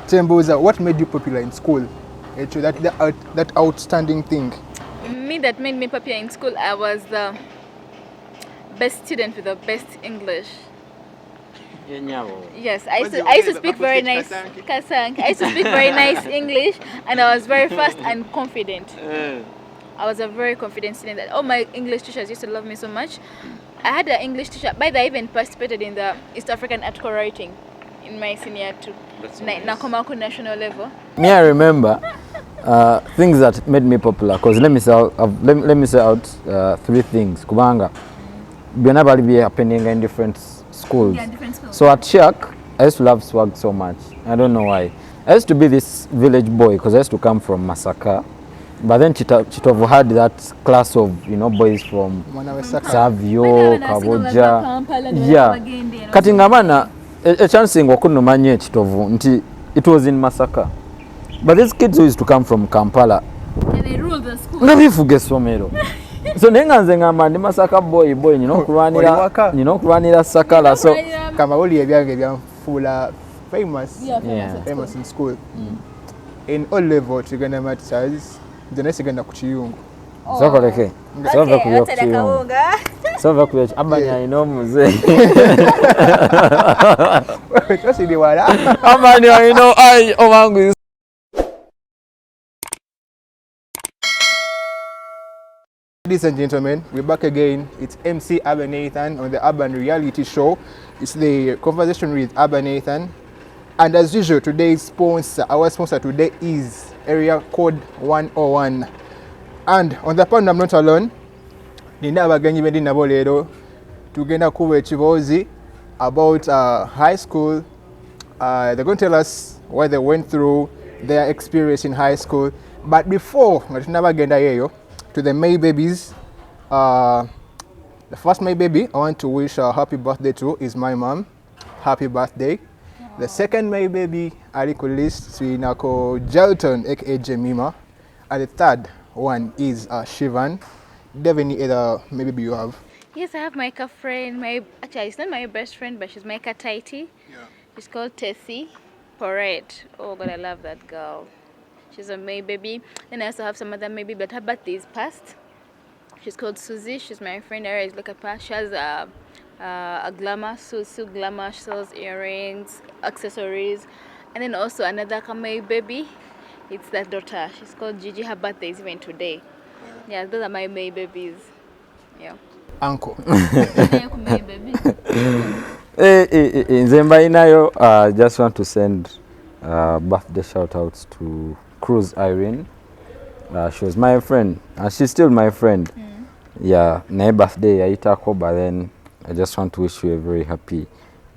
Tembuza, what made you popular in school? Actually, that outstanding thing. Me, that made me popular in school, I was the best student with the best English. Yes, I used to speak very nice Kasang. I used to speak very nice English, and I was very fast and confident. I was a very confident student. That all my English teachers used to love me so much. I had an English teacher. By the way, I even participated in the East African article writing in my senior two, Nakomako national level. Me, I remember things that made me popular. Cause let me say out 3 things. Kubanga, whenever be happening in different schools. Yeah, different schools. So at Shak, I used to love swag so much. I don't know why. I used to be this village boy because I used to come from Masaka. But then Chitovu had that class of boys from Savio, Kaboja. Yeah. Katingamana, a chance in Wakunomanye Chitovu. It was in Masaka. But these kids who used to come from Kampala. And they ruled the school. So nenganzenga ndi Masaka boy kulwanira Sakala. So Kamauli ebyange byamfula famous in school. In all level tugenda maths, the next genda ku kiyungu. Sokoleke. Sova kuyo kiyungu. Sova kuyo abanya ino muze. Tosidi wala. Abanya ino ai owangu. Ladies and gentlemen, we're back again. It's MC Urbaneithan on the Urban Reality Show. It's the conversation with Urbaneithan. And as usual, our sponsor today is Area Code 101. And on the panel, I'm not alone. Nina abagenyi bendi nabo lero tugenda kuba ekibozi about high school. They're going to tell us what they went through, their experience in high school. But before tunabagenda yeyo, to the May babies, the first May baby I want to wish a happy birthday to is my mom. Happy birthday. The second May baby I could list to Inako Jelton aka Jemima. And the third one is Shivan. Do you have any other May baby you have? Yes, I have my friend. Actually, it's not my best friend, but she's my Taiti. Yeah. She's called Tessie Porret. Oh God, I love that girl. She's a May baby. Then I also have some other May baby, but her birthday is past. She's called Susie. She's my friend. I look at her. She has a glamour, Susie glamour. She sells earrings, accessories. And then also another May baby. It's that daughter. She's called Gigi. Her birthday is even today. Yeah, those are my May babies. Yeah. Uncle. May baby. In Zembainayo, I just want to send birthday shout outs to Cruz Irene. She was my friend and she's still my friend. Yeah, my birthday yaitako, but then I just want to wish you a very happy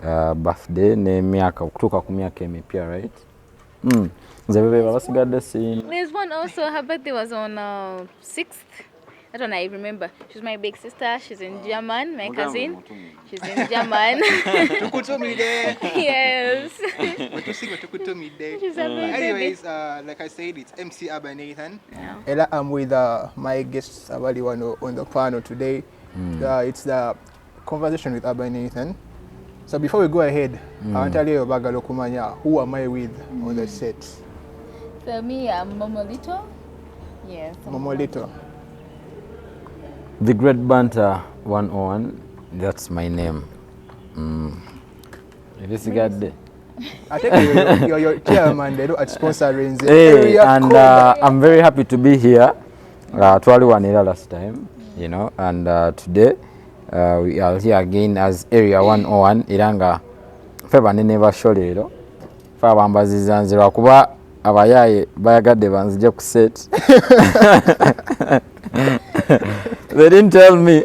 birthday. Ne miaka kutoka kumiaka imepia, right? There's one also, her birthday was on 6th. That one I remember. She's my big sister. She's in German, my cousin. She's in German. Yes. Anyways, like I said, it's MC Urbaneithan. Yeah. I'm with my guests on the panel today. It's the conversation with Urbaneithan. So before we go ahead, I want to tell you about Galokumanya. Who am I with on the set? So me, I'm Momolito. Yes. Momolito. The Great Banter 101, that's my name. This guy there. I think you're your chairman at sponsoring the area. And I'm very happy to be here. Twaliwanira last time, and today we are here again as Area 101. Iranga feba never sholero. Fabambaziza nzira kuba abayaye bayagadde banzije ku set. They didn't tell me.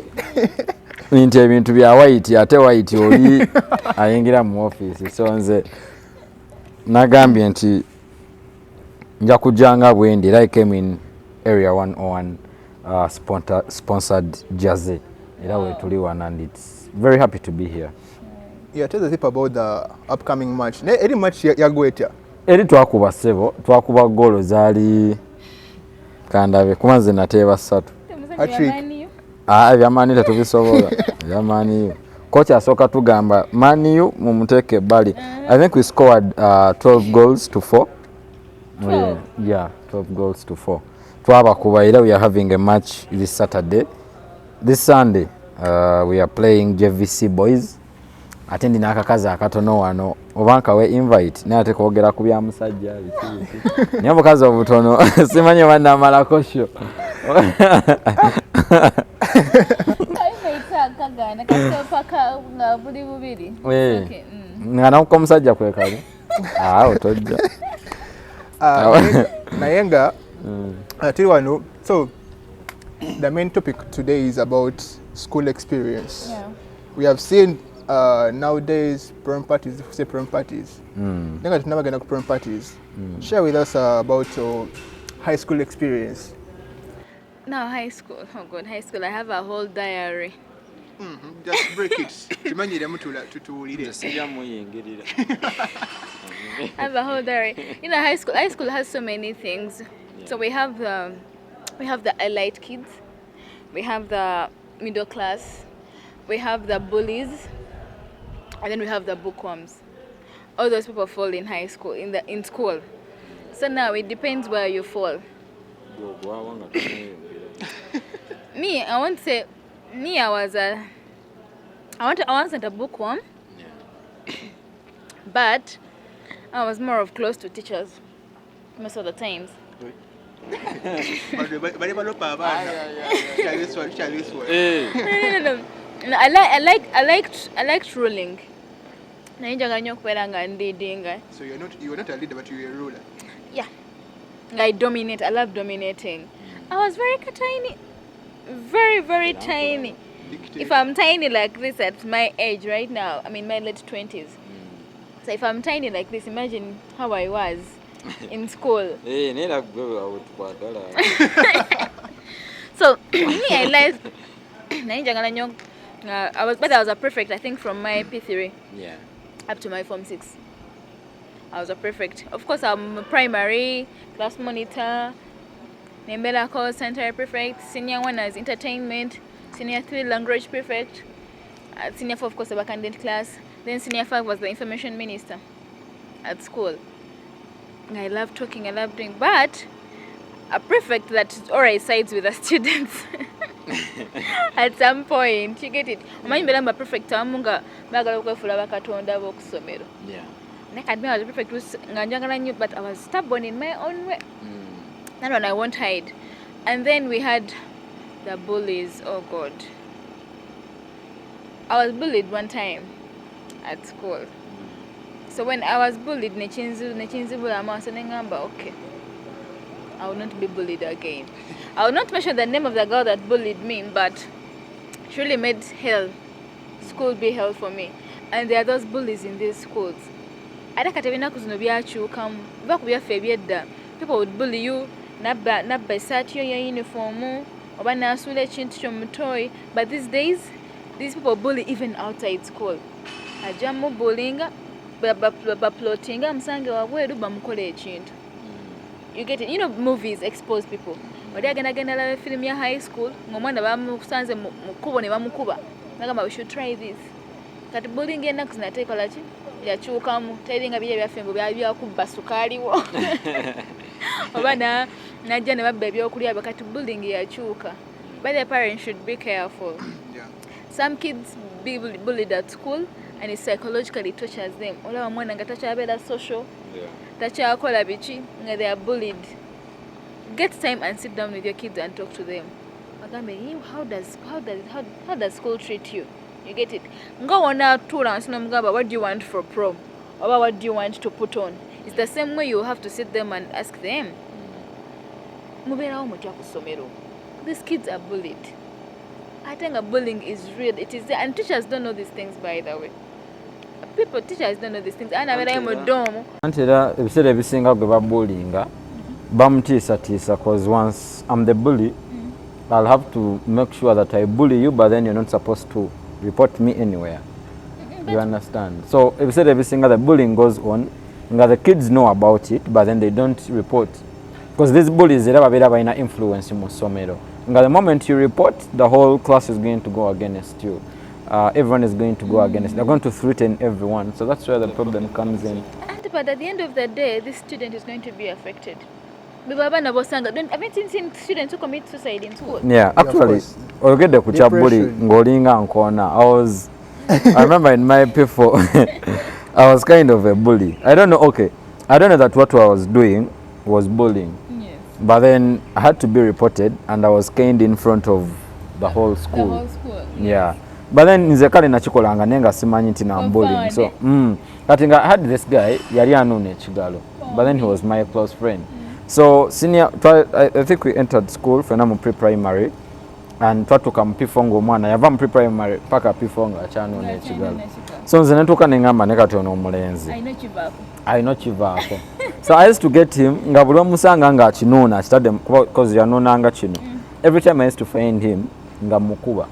Ebintu bya white ate white oli ayingira mu office, so nze nagambye nti nja kujanga bwendi. I came in Area 101 sponsored Jazzy. Era tuli one, and it's very happy to be here. Yeah, tell the people about the upcoming match. Any match yagwetya? Eri twakuba sebo, twakuba goal zaali kandabe kumanze nateeba 3. Patrick. Byamaani tetubisobola. Byamaani. coach asooka tugamba maniu mumuteeke ebbali. I think we scored 12 goals to 4. 12? Yeah, 12 goals to 4. Twabakuba era we are having a match this Saturday. This Sunday we are playing JVC boys. Ate ndina akakazi akatono wano oba nkawe invite naye ate kwogera ku bya musajja biki naye obukazi obutono simanyi oba namalako sho. nga nakuka omusajja kwekali otojja naye nga tiri wano. So the main topic today is about school experience. We have seen nowadays prom parties, say prom parties. Nenga tunabagenda ku prom parties. Share with us about your high school experience. Now high school, oh god, high school, I have a whole diary. Just break it. Tumanyire tutuulire. I have a whole diary. You know, high school has so many things. So we have the elite kids, we have the middle class, we have the bullies, and then we have the bookworms. All those people fall in high school, in school. So now it depends where you fall. Me, I won't say. Me, I wasn't a bookworm, but I was more of close to teachers most of the times. No. I liked ruling. So you were not a leader, but you were a ruler. Yeah, I dominate. I love dominating. I was very tiny, very tiny. If I'm tiny like this at my age right now, I'm in my late 20s. So if I'm tiny like this, imagine how I was in school. So me, I liked. I was a prefect, I think, from my P3 up to my Form 6. I was a prefect. Of course, I'm a primary, class monitor, Nembela call center prefect, senior 1 as entertainment, senior 3 language prefect, senior 4 of course a candidate class, then senior 5 was the information minister at school. I love talking, I love doing, but a prefect that always sides with the students. At some point, you get it. I'm a prefect, but I was prefect, but I was stubborn in my own way. That one I won't hide. And then we had the bullies. Oh god, I was bullied one time at school. So when I was bullied, okay, I will not be bullied again. I will not mention the name of the girl that bullied me, but she really made school be hell for me. And there are those bullies in these schools. People would bully you, nabba sati yo uniform, oba nasula ekintu ky'omutoyi. But these days, these people bully even outside school. Ajamu bullying, plotting, musange wabweru bamukola ekintu. You get it? You know, movies expose people. But they're gonna la film ya high school, ngomwana bamusanze mukubo ne bamukuba. Nagamba we should try this. Kati bullying enaku zinateekola ki? Yakyukamu, teringa bye byaffe bya kubba sukali wo. Oba najja ne babba ebyokulya bakati bullying yakyuka. But the parents should be careful. Some kids be bullied at school and it psychologically tortures them. Olaba mwana nga takyabeera social, takyakola biki nga they are bullied. Get time and sit down with your kids and talk to them. Bagambe, how does school treat you? You get it? Nga wona tula nsino mugamba, what do you want for prom? Or what do you want to put on? It's the same way you have to sit them and ask them. Mubeerawo mutya ku ssomero. These kids are bullied. I think bullying is real. It is there. And teachers don't know these things, by the way. Teachers don't know these things. Anti era ebiseera ebisinga gwe babullyinga bamutiisatiisa because once I'm the bully, I'll have to make sure that I bully you, but then you're not supposed to report me anywhere. You understand? So ebiseera ebisinga the bullying goes on, and the kids know about it, but then they don't report. Because these bullies era babeera balina influence mu ssomero. The moment you report, the whole class is going to go against you. everyone is going to go against. They're going to threaten everyone. So that's where the problem comes in. But at the end of the day, this student is going to be affected. Haven't you seen students who commit suicide in school? Yeah, actually, I get the kucha bully ngolinga nkona. I remember in my P4, I was kind of a bully. I don't know. Okay, I don't know that what I was doing was bullying. Yes. But then I had to be reported, and I was caned in front of the whole school. The whole school. Yeah. But then nze kale nakikolanga nenga simanyi nti na bullying. So kati I had this guy yali anone chigalo. But then he was my close friend. So senior, I think we entered school for namu pre-primary, and twatuka mpifongo omwana yava mu pre-primary paka pifongo achanone chigalo. So nze natuka nengamba nekatono omulenzi. Ayino kivaako. So I used to get him nga buli omusanga nga akinona akitadde because yanonanga kino. Every time I used to find him nga mukuba.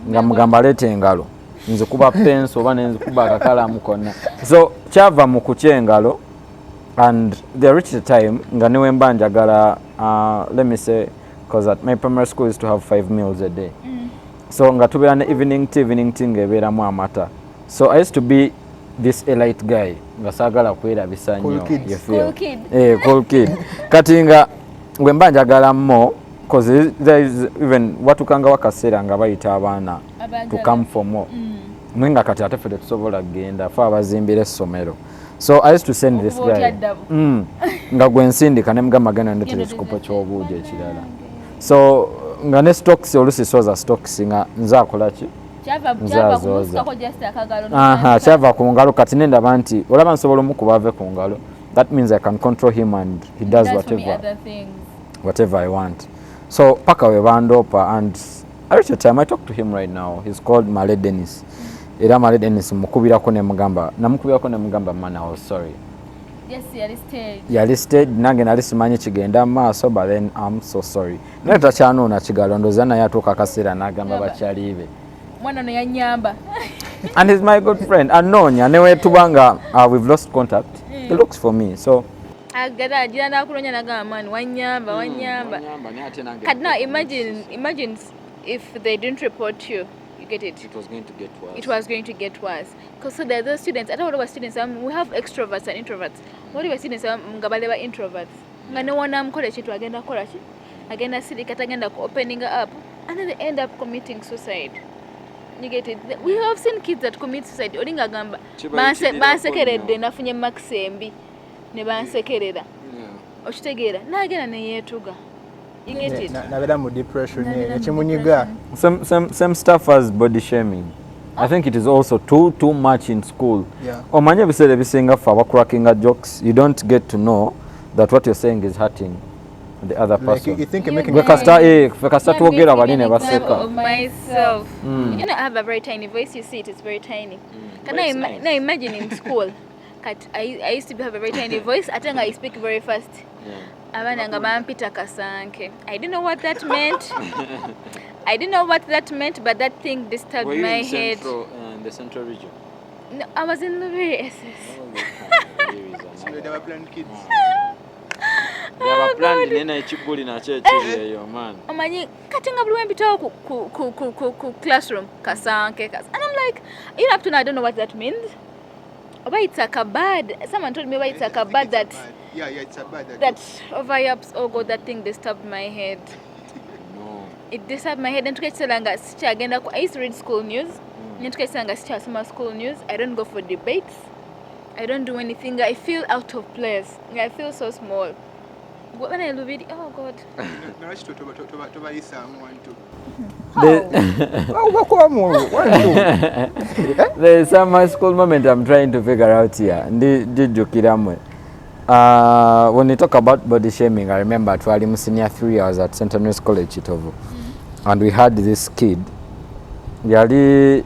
Nga mugamba leete engalo. Nze kuba pencil oba nenze kuba akakalamu konna. So kyava mu kukya engalo, and there reached a time nga newe mba njagala, let me say, because at my primary school used to have 5 meals a day. So nga tubeera ne evening tea ng'ebeeramu amata. So I used to be this elite guy nga saagala kwerabisa nnyo. Cool kid. Cool kid. Kati nga gwe mba njagala mo, because there is even watukanga wakaseera nga bayita abaana to come for more. Mwenga kati ate ffe tetusobola kgenda fe abazimbira essomero. So I used to send this guy nga gwe nsindika ne mugamba genda ndetera ekikopo ky'obuugi ekirala. So nga ne stocks olusi soza stocks nga nze akola ki? Kyava ku ngalo kati nendaba nti olaba nsobola omukuba ave ku ngalo. That means I can control him and he does whatever I want. So paka we bandopa, and I reached a time I talk to him right now. He's called Male Dennis. Era Male Dennis namukubirako ne mugamba man, I was sorry. Yes, you're listed. Nange nali simanyi kigenda maaso, but then I'm so sorry. Neta kyanona kigalo ndoza naye atuuka akaseera n'agamba bakyaliibe. Mwana no yanyamba. And he's my good friend. Anonya newe tubanga we've lost contact. He looks for me. So agada jira nakulonya nagamba man wanyamba. Kadi now imagine if they didn't report you. You get it? it was going to get worse. It was going to get worse. Because so there are those students, I don't know what students, we have extroverts and introverts. What do students ngabale ba introverts? Nga no one amkole chitu agenda kola chi. Agenda silika agenda opening up, and then they end up committing suicide. You get it? We have seen kids that commit suicide. Olinga gamba bansekeredde nafunye max embi ne bansekerera. Okitegeera nagenda ne yetuga. You get it? Nabera mu depression ekimunyiga. Some stuff as body shaming. I think it is also too much in school. Yeah. Omanye biseera bisinga fa cracking jokes. You don't get to know that what you're saying is hurting the other person. Like you think you're making twogera bali ne baseka. Of myself. You know, I have a very tiny voice. You see it, it's very tiny. Can I now imagine in school? I used to have a very tiny voice. I think I speak very fast. Abana nga bampita kasanke. I didn't know what that meant. I didn't know what that meant, but that thing disturbed my head. Were you in the central region? No, I was in Lubiri SS. So they were planned kids. They were planned nena ekibuli nakyo ekiriyo man. Omanyi kati nga buli wembitawo ku classroom kasanke. And I'm like, even up to now I don't know what that means. Oba it's a kabad. Someone told me why it's a kabad that Yeah, it's a bad. that overlaps. Oh God, that thing disturbed my head. No. It disturbed my head. And tukaisalanga sichagenda. I used to read school news. And tukaisalanga sichasoma school news. I don't go for debates. I don't do anything. I feel out of place. I feel so small. When I read it, oh God. There's some school moment I'm trying to figure out here. When we talk about body shaming, I remember at Walimu Senior 3 I was at St. Andrew's College Chitovu, and we had this kid. Yali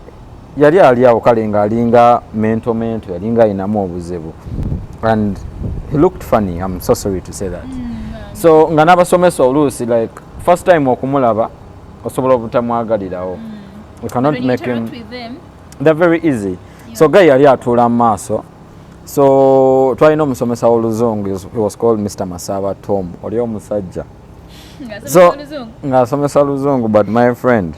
aliawo kale nga alinga mento yalinga inamu obuzibu, and he looked funny. I'm so sorry to say that. So nga n'abasomesa oluusi, like first time okumulaba osobola obutamwagalirawo. We cannot make him. They're very easy. Yeah. So guy yali atuula mu maaso. So twalina omusomesa w'oluzungu, he was called Mr. Masaba Tom. Oli omusajja. So ng'asomesa luzungu, but my friend,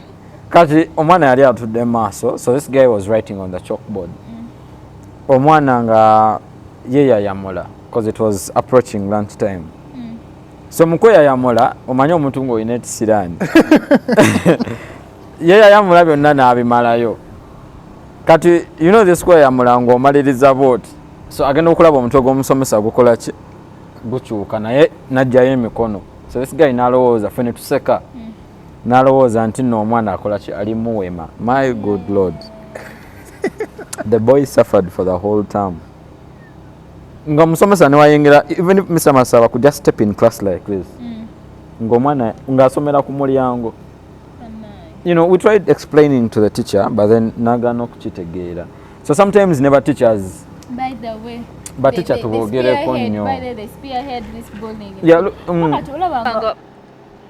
kati omwana yali atudde maaso, so this guy was writing on the chalkboard. Omwana nga yeyayamula because it was approaching lunch time. So mukweyayamula omanye omuntu ng'olina etisiraani yeyayamula byonna n'abimalayo. Kati you know this kweyayamula ng'omaliriza booti, so agenda okulaba omutwe gw'omusomesa gukola ki gukyuka naye n'ajjayo emikono. So this guy n'alowooza ffe ne tuseka n'alowooza nti nno omwana akola ki ali muwema. My good lord. The boy suffered for the whole term. Nga musomesa newayingira, even if Mr. Masaba could just step in class like this. Ng'omwana ng'asomera ku mulyango. You know, we tried explaining to the teacher, but then nagana okukitegeera. So sometimes never teachers. By the way, But teacher tubogereko nnyo. By the way, they spearhead this bullying. Yeah, look,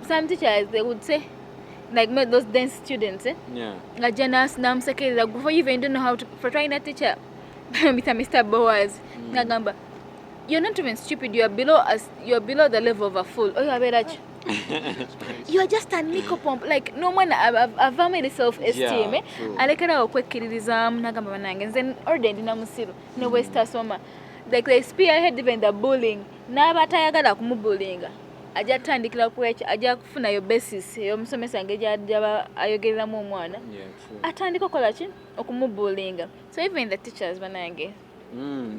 some teachers, they would say, like those dense students, yeah. Before you even don't know how to, for trying a teacher, Mr. Boaz, Nagamba, you're not even stupid, you are below us, you are below the level of a fool. Oh, you are better. You are just a nickel pump. Like no one I've made self-esteem. I like how quick criticism, Nagamba and then ordained in Amusiru, no West Soma. Like they spearhead even the bullying. Nabatayagala kumubullying. Aja tandikira kuwecha aja kufuna yo basis y'omusomesa ngeja ajaba ayogereramu omwana atandika okola ki okumubullyinga. So even the teachers banange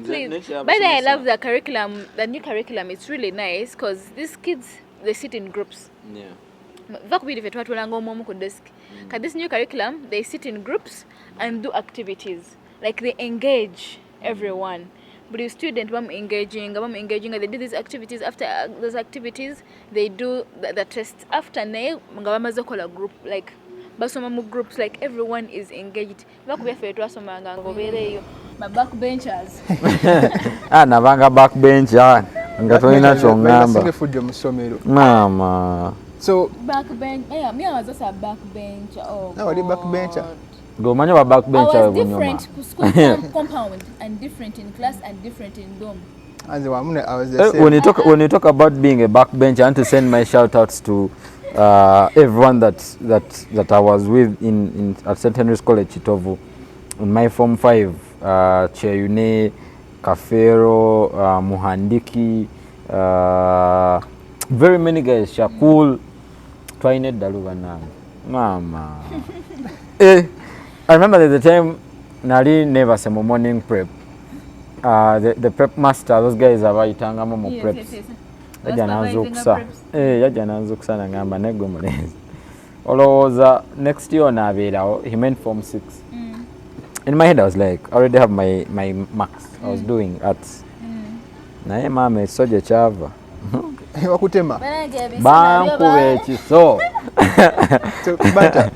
please. By the way, I love the curriculum, the new curriculum. It's really nice because these kids, they sit in groups. This new curriculum, they sit in groups and do activities. Like they engage everyone. But the student, engaging, they do these activities. After those activities, they do the tests. After nae, a group, like basoma groups, like everyone is engaged. My backbenchers. Nabanga backbencher. Ngatolina kyongamba. Mama. So backbench. Yeah, me I was just a backbencher. Oh. No, the backbencher. Go manya wa backbencher. I was different school compound and different in class and different in dorm. I was the same. When you talk about being a backbencher, I want to send my shout outs to everyone that I was with in at St. Henry's College Chitovu in my form 5. Cheyune, Kafero, Muhandiki, very many guys. Shakul, Twined Daluvanang, Mama. I remember there's a time Nari never some morning prep. The prep master, those guys are right tanga momo preps. Yajana zuksa na ngamba nego mulezi. Oloza next year nabeera, he meant form 6. In my head I was like, I already have my marks. I was doing arts. Naye mama soje chava. Wakutema. Bankube chiso. So but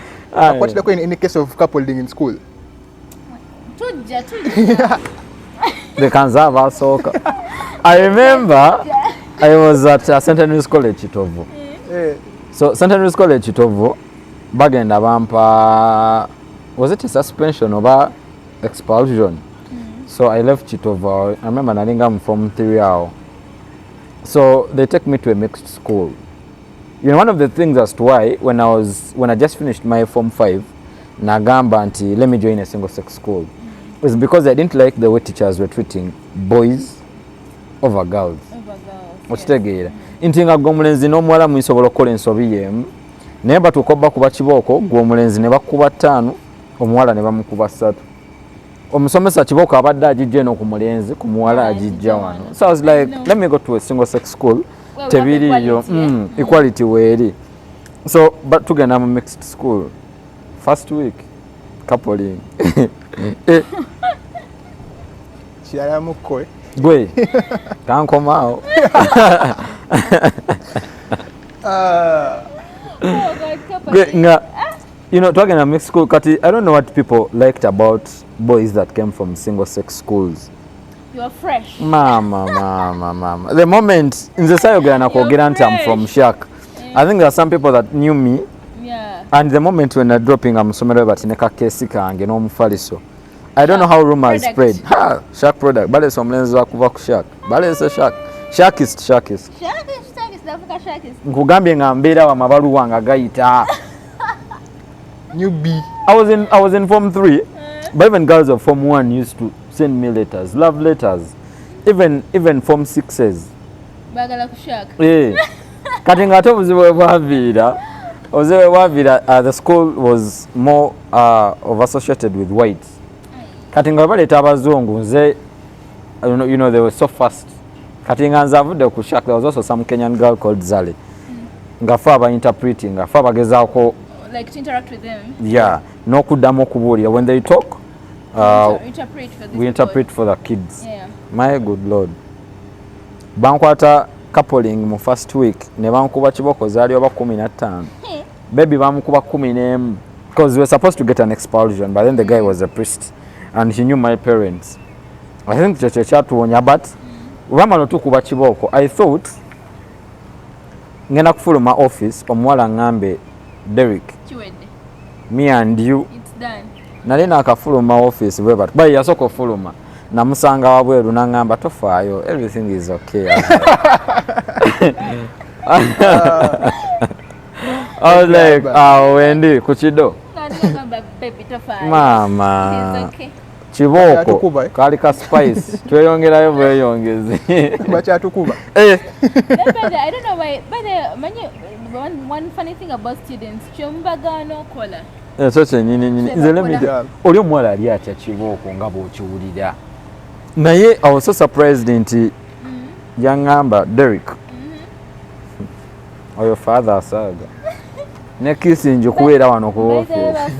what in the case of coupling in school? They can serve us soccer. I remember I was at St. Henry's College Chitovu. So St. Henry's College Chitovu bagenda bampa, was it a suspension or expulsion? So I left Chitovu. I remember nalinga from 3 hours. So they take me to a mixed school. You know, one of the things as to why when I just finished my form 5, nagamba anti let me join a single sex school, was because I didn't like the way teachers were treating boys over girls. Okitegeera nti nga gwomulenzi n'omuwala muisobola okukola ensobi yemu naye batuuka kuba kibooko gw'omulenzi ne bakuba 5 omuwala ne bamukuba 3. Omusomesa kibooko abadde agijja eno ku mulenzi ku muwala agijja wano. So I was like, let me go to a single sex school. Tebiriyo equality weeri. So but tugenda mu mixed school. First week coupling. Kirala mukkoe. Gwe kankomao. You know, talking about mixed school, Kati, I don't know what people liked about boys that came from single sex schools. You're fresh. Mama. The moment in the side I'm from Shak, I think there are some people that knew me. Yeah. And the moment when I'm dropping, I'm somewhere but in a kesi kange no mufaliso. I don't know how rumors spread. Shak product. Bale some lenses wakuva ku Shak. Bale is a Shak. Shakist. Shakist. Nkugambye nga mbeera wa mabaluwa nga gayita. New B. I was in Form 3, but even girls of Form 1 used to send me letters, love letters. Even Form 6s. Bagala kushaka. Kati ngate obuzibu bwavira, the school was more associated with white. Kati nga baleeta abazungu nze, you know, they were so fast. Kati nga nze avudde ku shack, there was also some Kenyan girl called Zali. Nga fe aba-interpreting, nga fe abagezaako, Like to interact with them. yeah, n'okuddamu okubuulira. When they talk, Interpret for this we interpret for the kids. Yeah. My good lord. Bankwata coupling mu first week ne bankuba kiboko zaali oba 15. Baby bamukuba 11 because we were supposed to get an expulsion, but then the guy was a priest and he knew my parents. I think kyekyo kyatuwonya, but lwamala otukuba kiboko, I thought ngenda kufuluma office omuwala ngambe Derek, Chiwedde. me and you. It's done. Nali nakafuluma office bwe bat bayi yasooka ofuluma namusanga wabweru nangamba tofaayo, everything is okay. I was like, wendi kuchido Baby tofali. mama It's okay. kiboko kali ka spice tweyongerayo bweyongezi Bakyatukuba. I don't know why, but one funny thing about students, chombagano kola. ekyo kyenyini nze lemija oli omuwala ali atya kiboko nga bw'okiwulira naye I was so surprised nti yaŋŋamba Derek oyo father asaaga ne kissing kubeera wano ku office.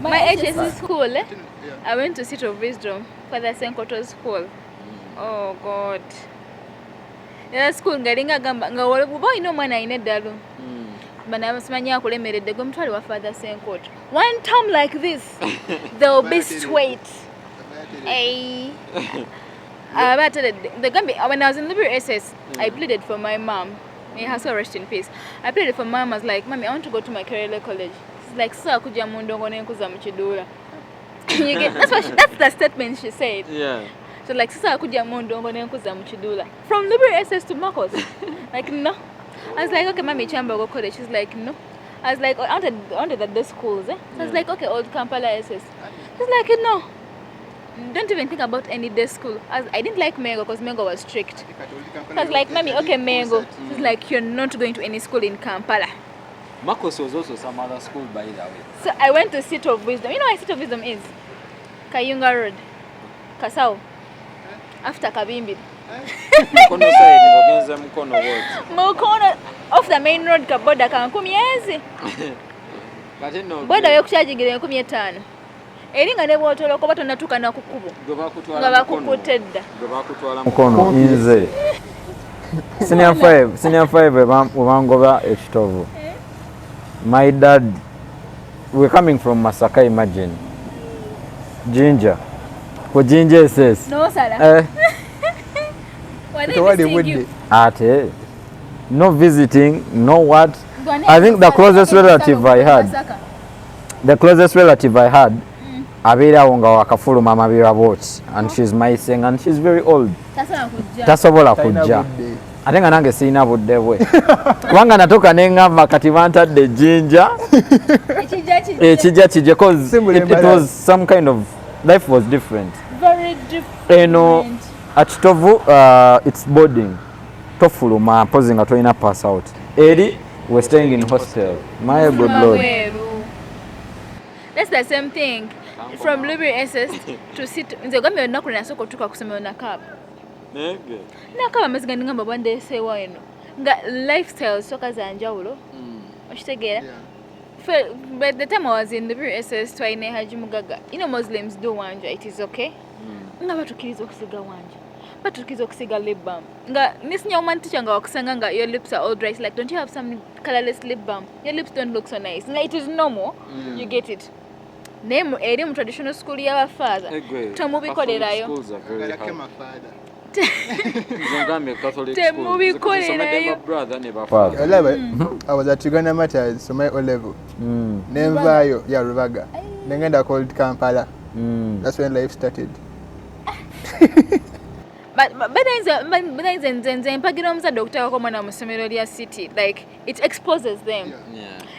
My HSC school, I went to Seat of Wisdom, Father Senkoto's school. Oh God. Yeah, school ngalinga gamba nga waliwo ino mwana ine dalu. Bana simanya akulemeredde gwe mutwali wa Father Senkoto. One time like this, they'll be straight. Hey. The Gambia, when I was in Liberty SS, I pleaded for my mom. May her soul rest in peace. I pleaded for my mom. I was like, Mommy, I want to go to my Kerele college. She's like, so kuja mundongo nenkuza mchidula. That's the statement she said. Yeah. So like, sasa kuja mundongo nenkuza mchidula. From Liberty SS to Marcos. Like, no. I was like, okay, Mommy, Chamba go college. She's like, no. I was like, I wanted at the schools. So I was like, okay, Old Kampala SS. She's like, no. Don't even think about any day school. I didn't like Mengo because Mengo was strict. I was like, Mommy, okay, Mengo. She's like, you're not going to any school in Kampala. Marcos was also some other school by the way. So I went to Seat of Wisdom. You know where Seat of Wisdom is? Kayunga Road. Kasau. After Kabimbi. Mukono side ngogenza mukono wote. Mukono off the main road ka boda ka 10. Kati no. Boda yokuchajigira 15. Eringa ne bwotolo ko batonatuka na kukubo. Nga bakukutedda. Mukono inze. Senior 5 ubangoba ekitovu. My dad, we're coming from Masaka, imagine. Ginger. For Ginger says. No, Sarah. What would you? Ate. No visiting, no what. I think the closest relative I had. The closest relative I had. Abira wonga wakafuluma mabira boats and she's missing and she's very old. Tasobola kujja. Ate nga nange sirina budde bwe. Kubanga natoka neŋŋamba kati bantadde Jinja. Ekijja kijje because it was some kind of life was different. Very different. Eno akitovu it's boarding. Tofuluma mpozi nga tolina pass out. Eri we're staying in hostel. My good lord. That's the same thing. From Liberty SS to sit nze gambe olunaku nasooka tuka kusomero nakaba. Nege. Nakaba amazzi ngamba bandeeseewa eno. Nga lifestyle soka za njawulo. Okitegeera? By the time I was in Liberty SS twaine Haji Mugaga. You know Muslims do wanja, it is okay. Nga batukiriza okusiga wanja. Batukiriza okusiga lip balm. Nga nisinya woman teacher nga wakusanga nga your lips are all dry. Like, don't you have some colorless lip balm? Your lips don't look so nice. Nga it is normal. You get it. Name eri mu traditional school ya father. Tomubikolerayo. Temubikolerayo. I was at Uganda Matters, so my O level. Nenvayo, yeah, Ruvaga. Nengenda called Kampala. That's when life started. But nze mpagira omuzadde okutaako omwana mu ssomero lya city, like it exposes them.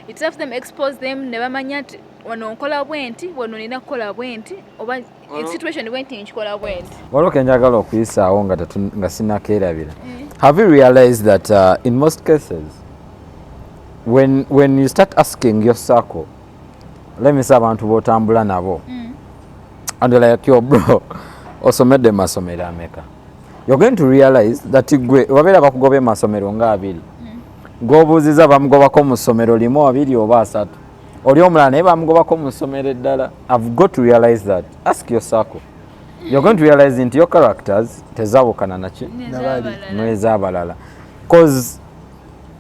It helps them expose them ne bamanya nti wano nkola bwenti wano nina kukola bwenti oba situation bwenti nkikola bwenti. Waliwo ke njagala okuyisaawo nga sinnakeerabira. Have you realized that in most cases when you start asking your circle, let me say abantu b'otambula nabo and they're like, yo bro, osomedde masomero ameka, you're going to realize that gwe wabeera bakugoba masomero nga abiri, gwobuuziza bamugobako mu ssomero limu abiri oba asatu, oli omulala naye bamugobako mu ssomero eddala. I've got to realize that. Ask your circle. You're going to realize into your characters tezabukana naki n'ez'abalala. Because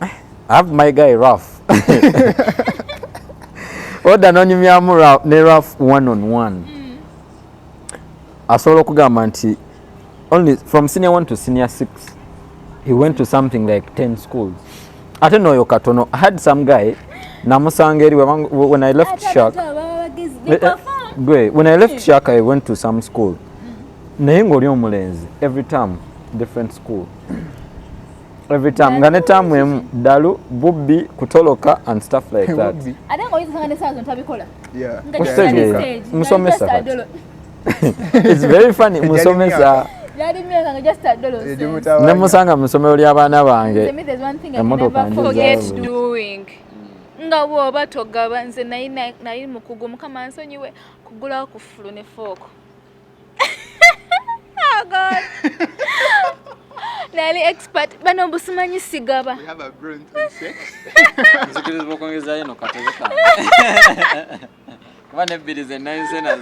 I have my guy rough. Oda nonyumyamu ne rough one on one. Asobola okugamba nti only from senior 1 to senior 6 he went to something like 10 schools. Ate n'oyo katono. I had some guy namusanga eri when I left Shark. When I left Shark I went to some school. Naye ng'oli omulenzi every time different school. Every time nga ne term emu dalu bubbi kutoloka and stuff like that. Ate ng'oyinza ne saazo ntabikola. Yeah. Musomesa kati. It's very funny. Musomesa yali myaka nga just adolo. Nemusanga mu ssomero ly'abaana bange. There's one thing I never forget doing. Nga bw'oba togaba nze nayi mukugu mukama nsonyiwe kugulawo ku fulu ne fooko. Oh God. Nali expert bano busimanyi sigaba. We have a grown to sex. Nzikirizibwa okwongezayo no katebe kange. Kuba n'ebbiri zenna nsena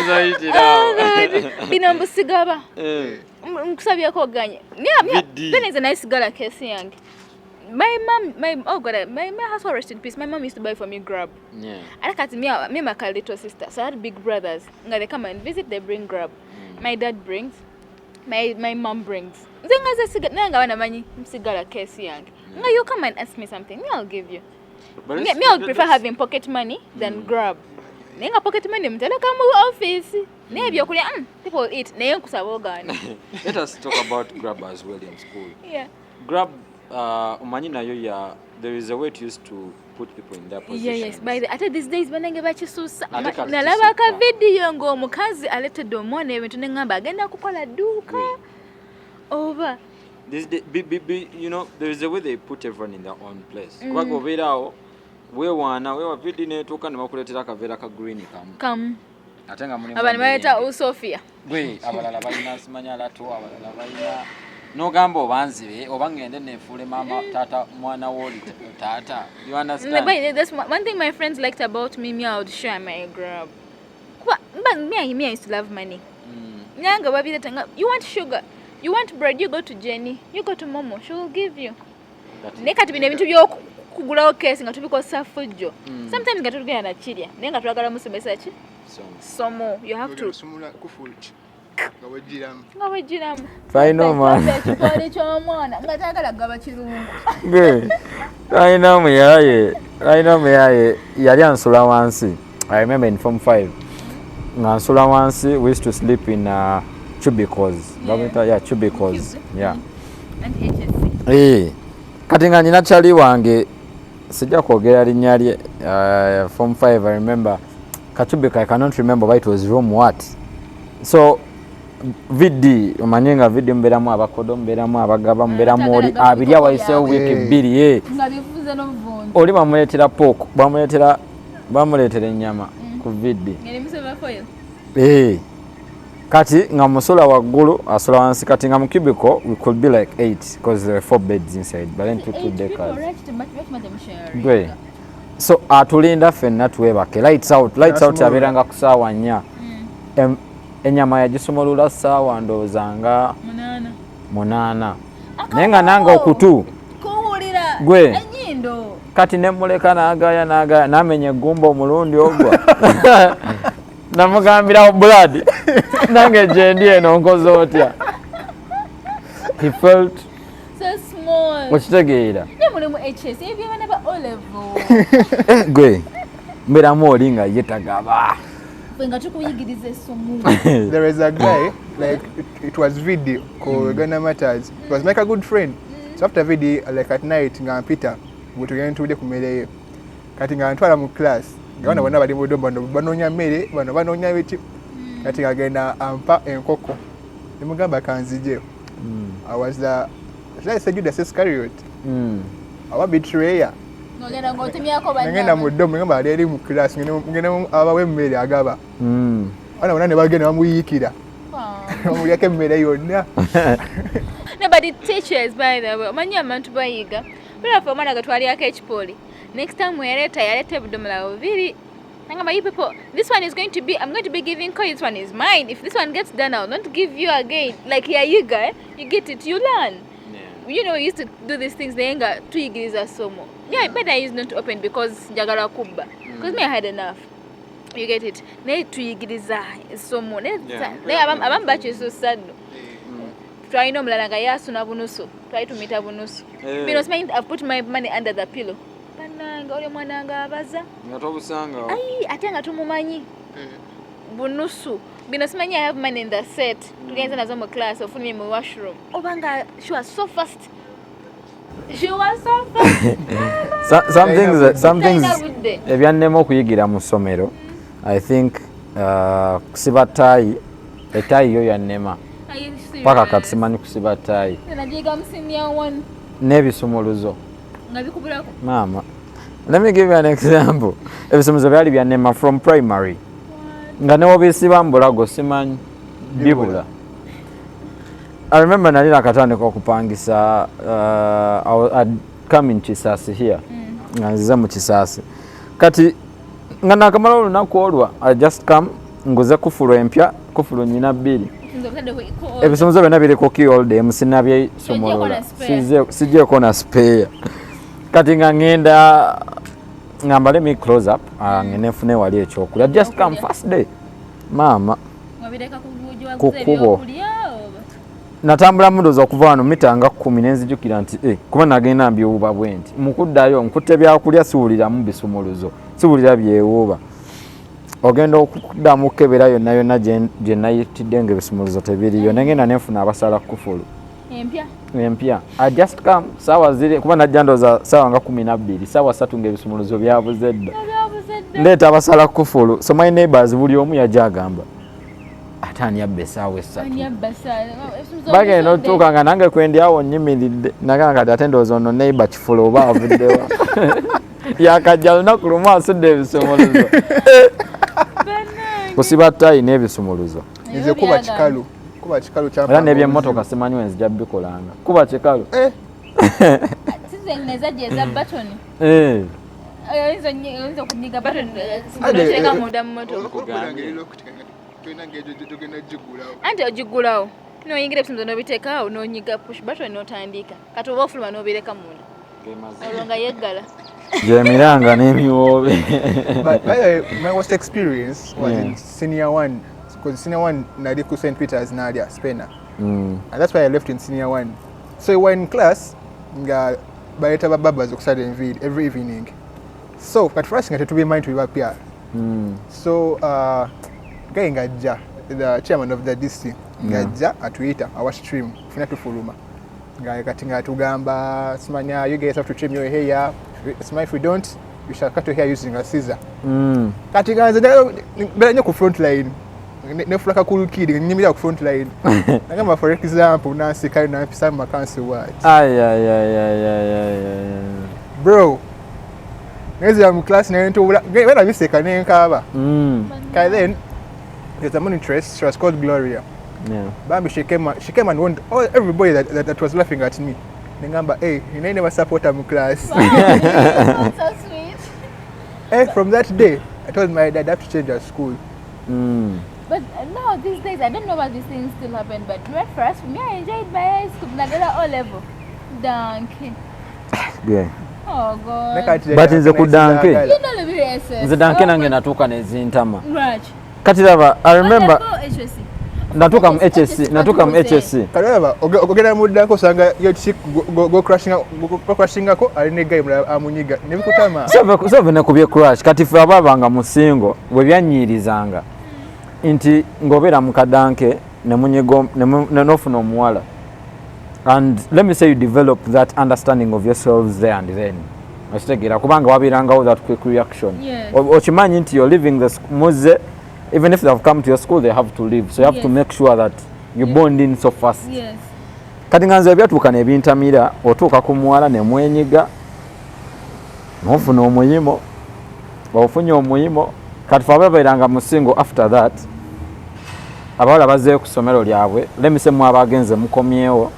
ziyitirawo. Bino mbusigaba. Nkusabyeko oganye. Then is a nice sigala case yange. My husband rest in peace. My mom used to buy for me grab. Yeah. I got me my little sister. So I had big brothers. They come and visit. They bring grab. My dad brings. My mom brings. Zenga za sigara. Nanga wana manyi sigara case yang. Nga you come and ask me something. Me I'll give you. Me I would prefer having pocket money than grab. Nenga pocket money mtala kama office. Ne byo kulya people eat. Ne kusaba ogani. Let us talk about grab as well in school. Yeah. Grab. Umanyi nayo ya there is a way to use to put people in their position. Yes, by the at these days banange bakisusa nalaba ka video ngo omukazi aletedde omwana ebintu nengamba agenda kukola duka over this you know there is a way they put everyone in their own place. Kwa goberao wewana wewa video netuka nemakuletera kavera ka green kam atenga muni abani baleta usofia gwe abalala balina simanya latu abalala balina no gambo banzibe obangende nefule mama tata mwana woli tata. You understand? But that's one thing my friends liked about me. I would share my grab. But me I used to love money. Nyanga babi tanga. You want sugar? You want bread? You go to Jenny. You go to Momo. She will give you. Neka tubine bintu byo kugulawo case nga tubikosa fujjo. Sometimes nga tugenda na chirya. Nenga twagala musomesa ki? Somo. You have to. Final man. I know me yali ansula wansi. I remember in form 5. Ansula wansi we used to sleep in cubicles. Cubicles. Yeah. And HSC. Kati nga nina chali wange sijja kwogera linnya lye form 5 I remember kacubicle I cannot remember why it was room what. So vidi omanyenga vidi mberamu abakodo mberamu abagaba mberamu oli abiri awayisewo wiki bbiri nga bivuze n'ovundu oli bamuleetera ennyama ku vidi kati nga musula waggulu asula wansi kati nga mu cubicle we could be like 8 because there were 4 beds inside but then took 2 decals. So atulinda ffenna tuwebake lights out yabeeranga ku ssaawa 4 enyama yagisumulula ssaawa ndowooza nga 8 naye nga nange okutu gwe kati nemuleka naagaya namenya eggumba omulundi ogwa namugambirawo blood nange gyendi eno nkoze otya he felt so small okitegeera mulimu HS ebyabana ba O level gwe mberamu oli nga ye tagaba There is a guy, like, it was video called Ghana Matters. It was like a good friend. So after video, like at night, nga Peter, we tugenda tude kumere. Kati nga ntwala mu class. Ngabana bana bali mu domba banonya mmere, bano banonya biti. Kati agenda ampa enkoko. Nimugamba kanzije. I was the Judas Iscariot. Awa betrayer. Ngenda mu domba ngamba ali mu class ngenda abawe mmere agaba. Bana bana ne bagenda bamuyikira. Omuleke mmere yonna. No, but the teachers, by the way, many amantu bayiga. But for mana gatwali akechipoli. Next time we yarete budomala oviri. Ngamba you people, this one is going to be, I'm going to be giving you, this one is mine. If this one gets done, I'll not give you again. Like here you go, you get it, you learn. Yeah. You know, we used to do these things, the enga tuyigiriza somo. Yeah, better I used not to open because jagala kubba. Because me I had enough. You get it. Ne tuyigiriza somo. Ne abambacho so sad. Try no mlanga yasu na bunusu. Try to meet bunusu. Because I've put my money under the pillow. Pananga ole mwananga abaza. Ngatobusanga. Ai ate nga tumumanyi. Bunusu. Because I have money in the set. Tugenza nazo mu class of me mu washroom. Obanga she was so fast. She was so fast. Some things ebyannema okuyigira mu ssomero. I think kusiba tayi, etayi yo yannema. Paka kati simanyi kusiba tayi. Najiga msinia one. N'ebisumuluzo. Ngabikubulako. Mama. Let me give you an example. Ebisumuluzo byali byannema from primary. Nga ne wobisiba mbulago simanyi bibula. I remember nali nakatandika okupangisa I'd come in Kisasi here. Nga nziza mu Kisasi. Kati nga nakamala olunaku olwa I just come nguze kufulu empya kufulu nyina bbiri. Ebisumuluzo byonna biriko key holder musinabye somolola. Sijjeko na spare. Kati nga ngenda ngamba let me close up ngenefune wali ekyokulya just come first day mama kukubo natambula mudozo okuva wano mita nga 10 nenzijukira nti kuba nagenda mbyewuba bwenti mukuddayo nkutte byakulya siwuliramu bisumuluzo siwulira byewuba ogenda okuddamu okukebera yonna yonna gye nayitidde ngaebisumuluzo tebiriyo nengenda nenfuna abasala kufulu empya I just come sawa zile kuba najja ndoza sawa nga 12 sawa 3 ngaebisumuluzo byabuze dda ndeeta abasala kufulu so my neighbors buli omu yajja agamba atani yabbe sawa 3 bagenda otuuka nga nange kwendyawo nyimiridde nagamba kati ate ndowooza ono neighbor kifulu oba avuddewa yakajja lunaku lumu asudde ebisumuluzo kusiba tayi n'ebisumuluzo nze kuba kikalu era n'ebyemmotoka simanyi wenzija bikolanga kuba kikalu sizengneza jeza batoni oyinza okunyiga batoni sinzireka munda mu motoka anti ogigulawo noyingira ebisumuluzo nobiteekaawo nonyiga push button notandika kati oba ofuluma nobireka munda olwo nga yeggala gyemiranga n'emiwoobe. But my worst experience was in senior 1 because senior 1 nali ku St. Peter's Nadia Spena and that's why I left in senior 1 so we were in class nga baleta bababas okusala enviiri every evening so kati first nga tetubi mind to appear so guy ngajja the chairman of the DC ngajja atuita our stream funa tufuluma nga kati nga tugamba simanya you guys have to trim your hair smile if we don't we shall cut your hair using a scissor kati nga nze ku front line nefulaka kulukiri nyimira ku front line nagamba for example nasika nampisa mu council ward bro ngeze mu class na ntobula wena biseka nenkaba kai then there's a monitress she was called Gloria Bambi she came and warned everybody that was laughing at me ngamba hey you never support her class so sweet from that day I told my dad I have to change our school but no these days I don't know why these things still happen but at first me I enjoyed my high school nagala O level donkey oh god but nze ku donkey nze donkey nange natuuka nezintama kati laba I remember natuka mu HSC kalaba ogenda mu ddanko sanga yo chick go crashing ko ali ne guy amunyiga nebikutama so ne kubye crash kati fe ababanga musingo bwe byanyirizanga nti ng'obeera mu kadanke n'ofuna omuwala, and let me say you develop that understanding of yourselves there and then okitegeera kubanga wabeerangawo that quick reaction. Okimanyi nti you're leaving the muze, even if they have come to your school they have to leave, so you have to make sure that you bond in so fast. Kati nga nze byatuuka ne bintamira, otuuka ku muwala ne mwenyiga n'ofuna omuyimo, ofunye omuyimo. Kati fe ababeeranga mu single after that abawala bazzeeyo ku ssomero lyabwe, lemise mu abagenze mukomyewo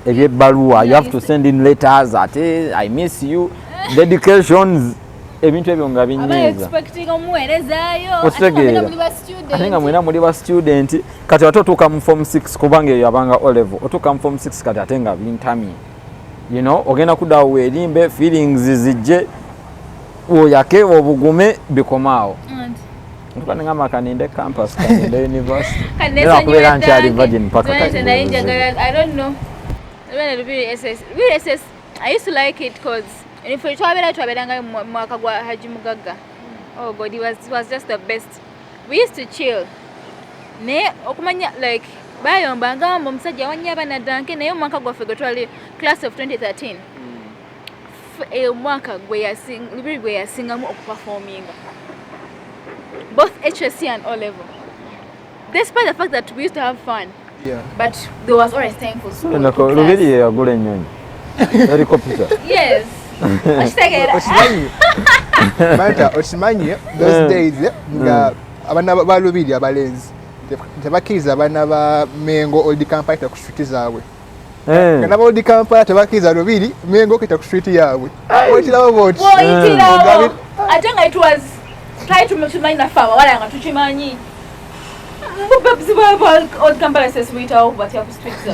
ebyebbaluwa, you have to send in letters ate I miss you, dedications, ebintu ebyo nga binyiiza okitegeera ate nga mwena muli ba student. Kati ate otuuka mu form 6 kubanga eyo yabanga O level, otuuka mu form 6 kati ate nga bintamye, you know, ogenda kuddawo weerimbe, feelings zijje, oyake obugume bikomaawo. Ntuka nengamba kaninde campus, kaninde university. Nera kubeera nkyali virgin paka kati. I don't know. SS, I used to like it because if we travelanga mwaka gwa Haji Mugaga, oh God, it was just the best. We used to chill. Ne okumanya like bayomba ngamba omusajja wanyaba na danke naye mwaka gwa fegotwali class of 2013. Mwaka gwe yasingamu okuperforminga both HSC and O level, despite the fact that we used to have fun. But there was always time for school. Lubiri yagula ennyonyi helicopter. Yes. Okimanyi those days nga abaana ba Lubiri abalenzi tebakkiriza abaana ba Mengo Old Kampala ku street zaabwe. Kana ba Old Kampala tebakkiriza Lubiri Mengo kita ku street yaabwe. Oyitirawo boti. Ate nga it was try to tumanyi nafaaba wala nga tukimanyi. So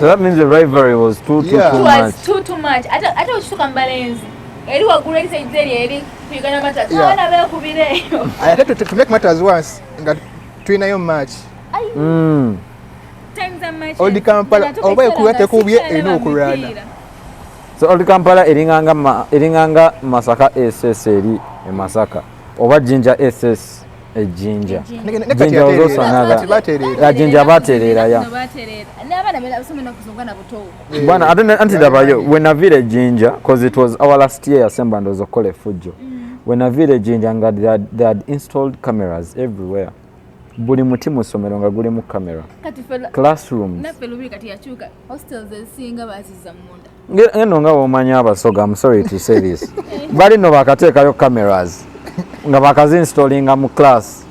that means the rivalry was too much. It was too much. Ate okituuka mbalenzi eri waggulu erisaizi eri eri kuyigana matatu abaana beekubireeyo. To make matters worse nga tulinayo match. Old Kampala oba ekuba tekubye erina okulwana. So Old Kampala eringanga Masaka SS eri e Masaka oba Jinja SS ejinja. Jinja was also another. Jinja baterera ya. Bwana anti dabayo when a village Jinja, because it was our last year Asemba ndo zokole fujo. When a village Jinja nga they had installed cameras everywhere. Buli muti mu ssomero nga gulimu camera. Classrooms. Naffe Lubiri kati yakyuka hostels ezisinga baazizza munda. Ngeno nga bw'omanyi Abasoga, I'm sorry to say this. Bali no bakateekayo cameras nga bakazinstallinga mu class.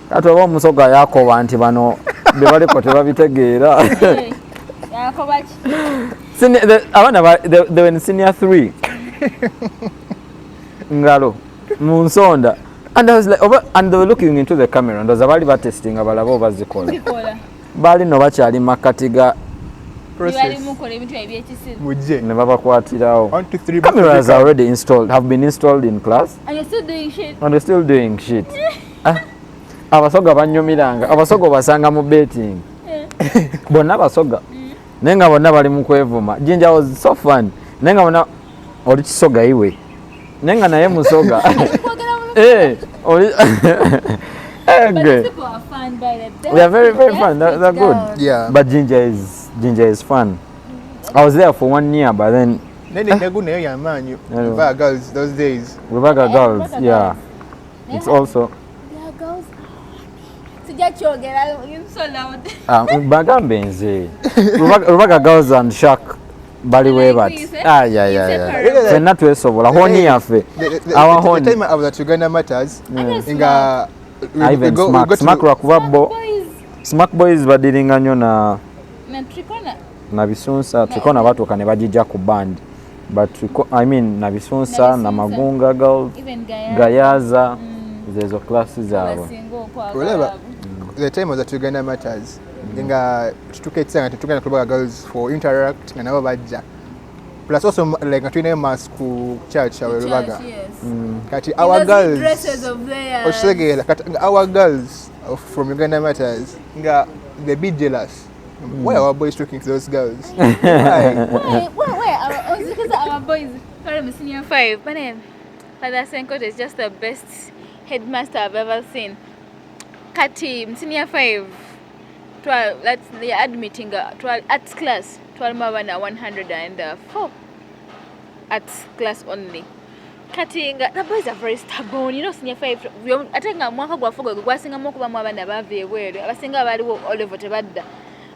Kati oba omusoga yakoba nti bano be baliko tebabitegeera. Yakoba ki? Abaana they were in senior 3. Ngalo mu nsonda. And I was like, and they were looking into the camera and bali batesting abalaba oba zikola. Bali no bakyali makati ga process. Ne babakwatirawo. Cameras are already installed, have been installed in class. And you're still doing shit. And they're still doing shit. Abasoga banyumiranga, abasoga basanga mu betting. Bonna abasoga. Nenga bonna bali mu kwevuma. Jinja was so fun. Nenga bonna oli kisoga iwe. Nenga naye musoga. Hey, But people are fun by them. They are very fun. They're good. Yeah. But Jinja is fun. I was there for 1 year, but then. Rubaga girls those days. Rubaga girls, yeah. It's also. Yeah, girls. You're so loud. Bagambe nze. Rubaga girls and Shaq. Bali way but yeah. So not to sobola honi yafe. Our honi. The time I was at Uganda Matters. Inga. Even Smack Rakubabo. Smack boys badiringa nnyo na Trikona. Na Bisunsa. Trikona batuuka ne bajija ku band. But I mean na Bisunsa na Magunga girls. Even Gayaza. There's a classes zaabwe. The time was at Uganda Matters. Inga tutuketsa tukana Rubaga girls for interact na nabo bajja. Plus also like twine mass ku church our Rubaga. Kati our girls dresses of theirs. Oshegera kati our girls from Uganda Matters nga they be jealous. Why are our boys talking to those girls? Why? Because our boys from senior 5. But Father Senko is just the best headmaster I've ever seen. Kati, senior 5, 12, that's the admitting 12 arts class, 12 mabana 104 arts class only. Kati, the boys are very stubborn, you know, senior 5, I think I'm one of the guessing a mock of mabana bavy, where I think about all over Tebada.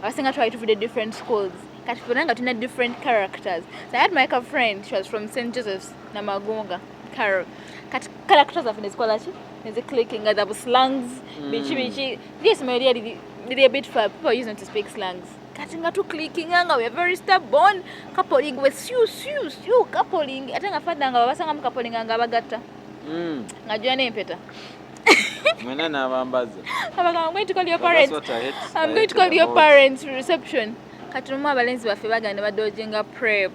I think I tried to the different schools. Kati, got in different characters. So I had my friend, she was from St. Joseph's, Namagonga, Carol. Characters of the scholarship. There's a clicking, there was slangs, bichi. Yes, my dear, a bit for people using to speak slangs. Cutting out to clicking, we are very stubborn. Coupling with you, coupling. I think I found I'm coupling and Gabagata. I do your name, Peter. I'm going to call your parents. I'm going to call your parents to reception. Katuma Valens were Fibaga and never dodging a prep.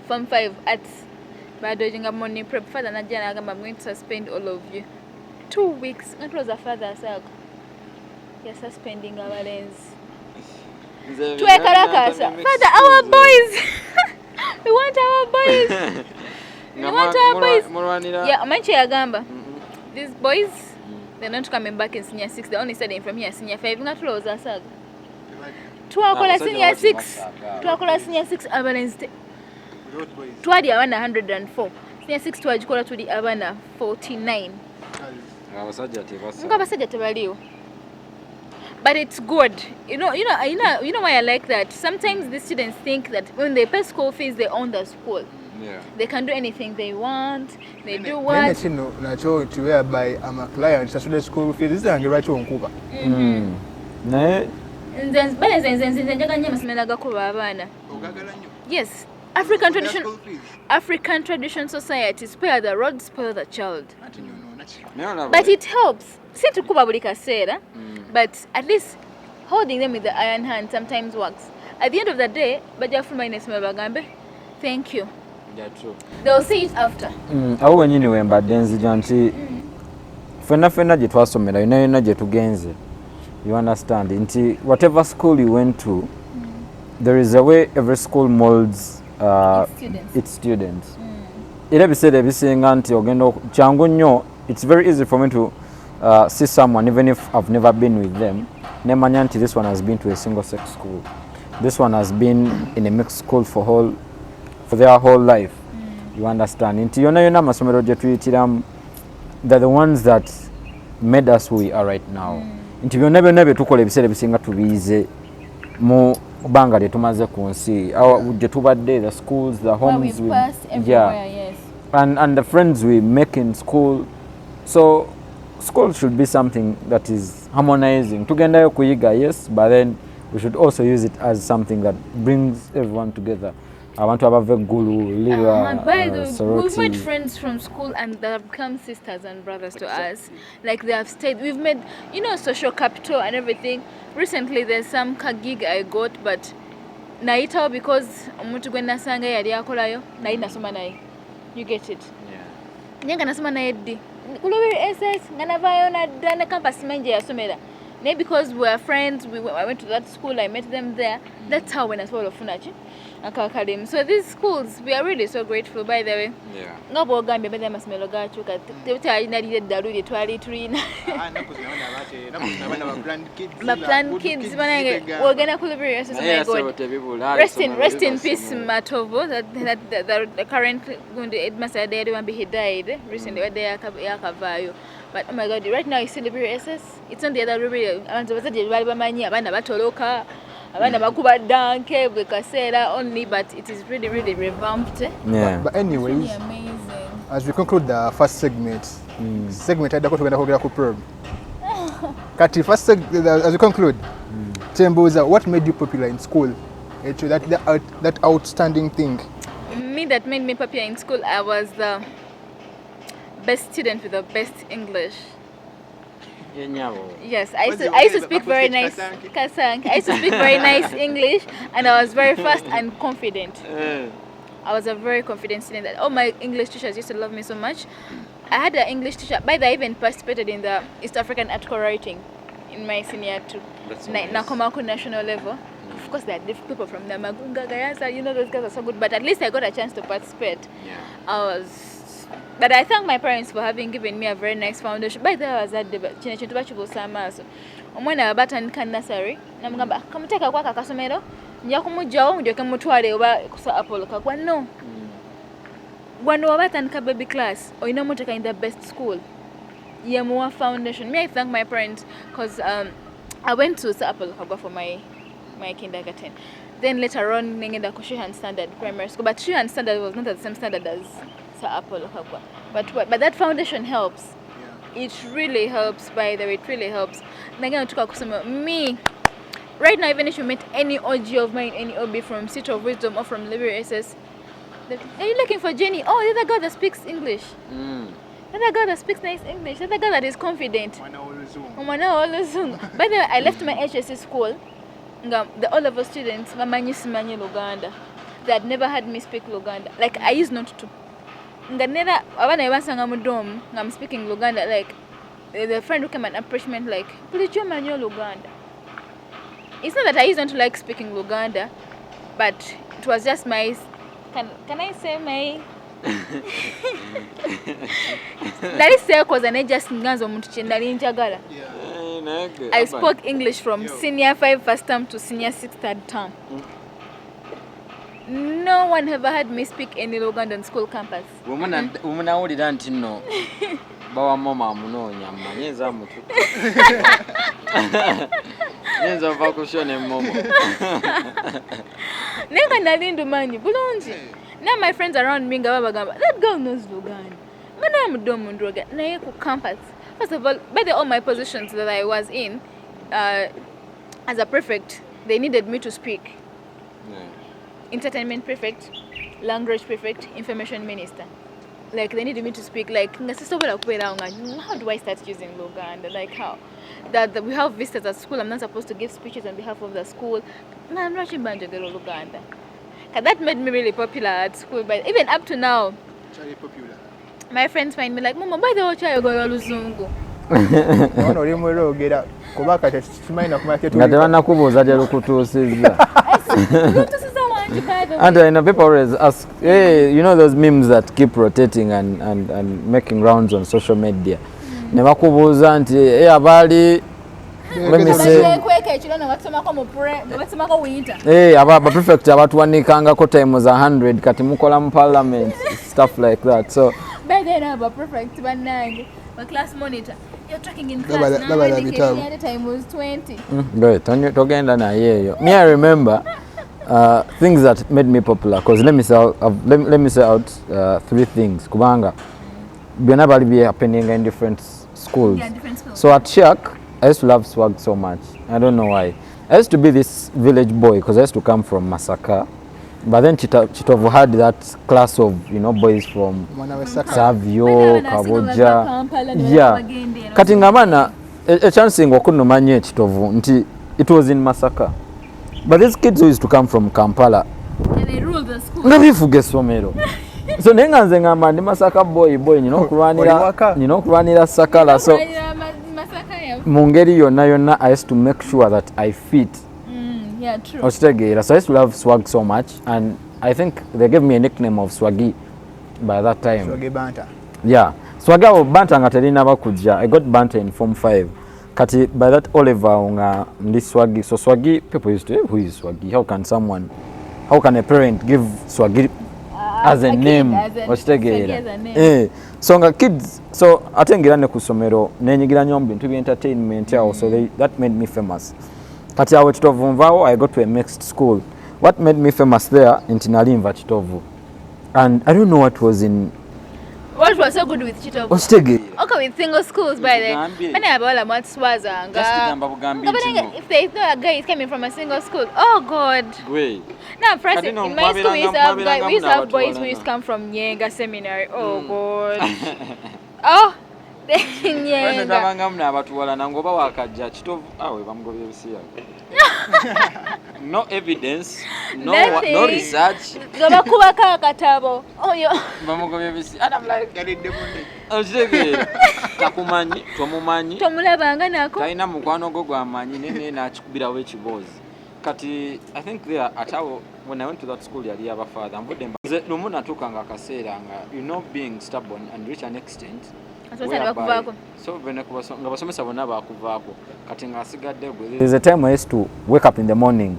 From 5 at by dodging a morning prep. Father Nadia, I'm going to suspend all of you. 2 weeks. That was a father, sir. You're suspending our lens. To a Caracas. Father, our boys. We want our boys. We want our boys. Yeah, Manche Agamba. These boys, they're not coming back in senior 6. They're only studying from here, senior 5. Not close, sir. To our senior 6. To our senior 6, Avalanche. To the Avana 104. Senior 6 to Ajikola to the Avana 49. But it's good. You know why I like that. Sometimes the students think that when they pay school fees, they own the school. Yeah. They can do anything they want. They do what. To whereby I'm a client, so the school fees is the right on Cuba. Yes. African tradition society spare the rod, spare the child. But it helps. See to Cuba Bulikasera, but at least holding them with the iron hand sometimes works. At the end of the day, thank you. Yeah, true. They'll see it after. Awo wenyini wemba denzi janti fena je twasomera yona je tugenze. You understand? Nti whatever school you went to, there is a way every school molds its students. Era bisere bisinga nti ogendo changu nnyo, it's very easy for me to see someone even if I've never been with them. Nemanya nti this one has been to a single sex school. This one has been in a mixed school for their whole life. You understand? Inti yona masomero je tuyitiramu, they're the ones that made us who we are right now. Inti byonna tukola ebiseera bisinga tubize mu banga lye tumaze ku nsi. Je tubadde, the schools, the homes, we pass everywhere, yes. And the friends we make in school. So school should be something that is harmonizing. Tugendayo kuyiga, yes, but then we should also use it as something that brings everyone together. I want to have a gulu, we've made friends from school and they have become sisters and brothers to us. Like they have stayed. We've made, social capital and everything. Recently there's some gig I got, but naita because omuntu gwe nasanga yali akolayo nayi nasoma naye. You get it? Yeah. Nyenga nasoma naye ddi. Kulubiri SS nganavayo na ne campus manje yasomera. Maybe because we are friends, I went to that school, I met them there. That's how when I saw Funachi. So these schools, we are really so grateful, by the way. Yeah. No bogambe bende masmelo gachu ka tebita inali dalu twali trina. Ma plan kids banange wogena kulubiri SS my god. Rest in peace Matovo, that the current headmaster there when he died recently there yakavayo. But oh my god, right now you see the SS. It's on the other river. Only, but it is really, really revamped. Yeah. But anyways, really amazing. As we conclude the first segment, I don't go to probe. Kati, first as we conclude, Temboza, what made you popular in school? That outstanding thing. Me, that made me popular in school, I was the best student with the best English. Yes, I used to speak very nice Kasang. I used to speak very nice English, and I was very fast and confident. I was a very confident student. All my English teachers used to love me so much. I had an English teacher. By the way, I even participated in the East African article writing in my senior 2, Nakomako national level. Of course, there are different people from Namagunga, Gayansa. Those guys are so good. But at least I got a chance to participate. Yeah. But I thank my parents for having given me a very nice foundation. By the way, I was at the chintu bachibusa amaso. Omwana abatandika nursery namugamba kamuteka kwa kakasomero nja kumujjawo njoke mutwale oba kusa Apollo kakwa no. When wabatandika baby class oyina muteka in the best school. Yeah, more foundation. Me, I thank my parents because I went to Apollo Kagwa for my kindergarten. Then later on, Nengenda Kushihan Standard Primary School. But Shihan Standard was not at the same standard as Apollo Kagwa. But that foundation helps. Yeah. It really helps, by the way, it really helps. Me, right now, even if you meet any OG of mine, any OB from Seat of Wisdom or from Liberty SS, are you looking for Jenny? Oh, you're the girl that speaks English. You're the girl that speaks nice English. You're the girl that is confident. By the way, I left my HSC school. The all of us students, Luganda. They had never had me speak Luganda. Like, I used not to. When I'm speaking Luganda, like, the friend who came and appreciate like, please you manual Luganda. It's not that I used not to like speaking Luganda, but it was just my, can I say my, that is say because I just nganzo muntu chendali njagala. I spoke English from senior 5 first term to senior 6 third term. No one ever had me speak any Lugandan school campus. Woman already don't know. Bawa mama munonya manyeza mutu. Nyenza vakushone momo. Nenga nalindu mani bulungi. Now my friends around me ngabagamba that girl knows Luganda. Mana mudomo ndroga na ye ku campus. First of all, by all my positions that I was in, as a prefect, they needed me to speak. Entertainment prefect, language prefect, information minister. Like, they needed me to speak. Like, how do I start using Luganda? Like, how? That we have visitors at school. I'm not supposed to give speeches on behalf of the school. I'm not in Luganda. And that made me really popular at school. But even up to now, Very popular. My friends find me like, Mama, by the way, you go to Luzungu. No, rimwe get kubaka tekimanyi kumake tu. Ngate banakubuuza gye lukutuusizza. And in the people always ask, hey, you know those memes that keep rotating and making rounds on social media. Ne bakubuuza nti abaali let me say aba prefect abatuwanikangako time za 100 kati mukola mu parliament stuff like that. So by then aba prefect banange my class monitor you're tracking in class now the time was 20. Good. Togenda na yeyo. Me I remember things that made me popular because let me say out 3 things kubanga byonna bali bye happening in different schools. Yeah, different schools. So at Shak I used to love swag so much. I don't know why. I used to be this village boy because I used to come from Masaka. But then Chitovu had that class of, you know, boys from Savio, Kaboja. Yeah. Katingamana, a chance in Wakunomanye Chitovu, it was in Masaka. But these kids who used to come from Kampala. And they ruled the school. Never forget Somero. So nenganzenga mandi Masaka boy, you know, kuranira Sakala. So Mungeri yonna I used to make sure that I fit. Yeah, true. So I used to love swag so much, and I think they gave me a nickname of Swaggy by that time. Swaggy Banta. Yeah. Swaggy or Banta ngaterina bakujja. I got Banta in Form 5. Kati by that Oliver unga this Swaggy. So Swaggy, people used to, who is Swaggy? How can a parent give Swaggy as a name? So nga kids, so atengirane ku somero nenyigira nnyo bintu by entertainment yao, so that made me famous. Kati awo Chitovu nvaawo I got to a mixed school. What made me famous there in Nalimva Chitovu, and I don't know what was so good with Chitovu. Okay, with single schools by the many about what swazanga. If there is no a guy is coming from a single school, oh God. Now, first in my school we used to have boys who used to come from Nyenga Seminary. Oh God. Oh. No evidence, no research. And I'm like, takumanyi tomulabanga nako talina mukwano gwo gwamanyi nene nakikubirawo ekibozi Kati, I think there at our, when I went to that school, yali aba father. Nze lumu natukanga akaseera nga, you know, being stubborn and reach an extent. So nga basomesa bonna bakuvaako. Kati nga asigadde gwe. There's a time I used to wake up in the morning.